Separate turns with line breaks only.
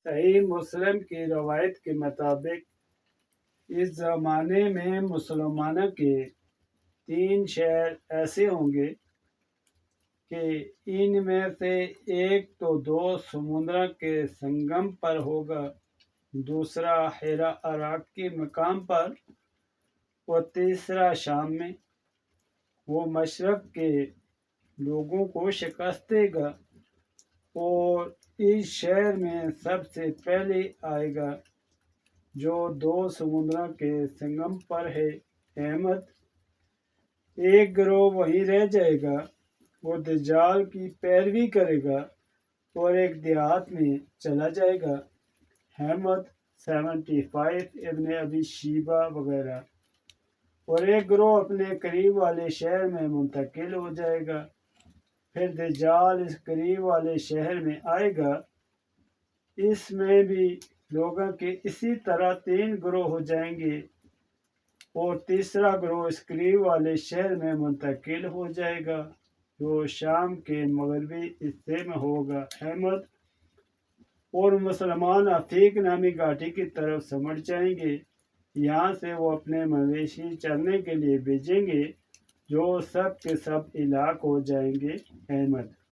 صحیح مسلم کی روایت کے مطابق اس زمانے میں مسلمانوں کے 3 شہر ایسے ہوں گے کہ ان میں سے ایک تو 2 سمندر کے سنگم پر ہوگا، دوسرا حرا عراق کے مقام پر اور تیسرا شام میں۔ وہ مشرق کے لوگوں کو شکست دے گا اور اس شہر میں سب سے پہلے آئے گا جو 2 سمندر کے سنگم پر ہے۔ احمد، ایک گروہ وہیں رہ جائے گا، وہ دجال کی پیروی کرے گا اور ایک دیہات میں چلا جائے گا۔ احمد 75، ابن ابی شیبہ وغیرہ۔ اور ایک گروہ اپنے قریب والے شہر میں منتقل ہو جائے گا، پھر دجال اس قریب والے شہر میں آئے گا، اس میں بھی لوگوں کے اسی طرح 3 گروہ ہو جائیں گے اور تیسرا گروہ اس قریب والے شہر میں منتقل ہو جائے گا جو شام کے مغربی حصے میں ہوگا۔ احمد، اور مسلمان عفیق نامی گھاٹی کی طرف سمٹ جائیں گے، یہاں سے وہ اپنے مویشی چرنے کے لیے بھیجیں گے جو سب کے سب ہلاک ہو جائیں گے۔ احمد۔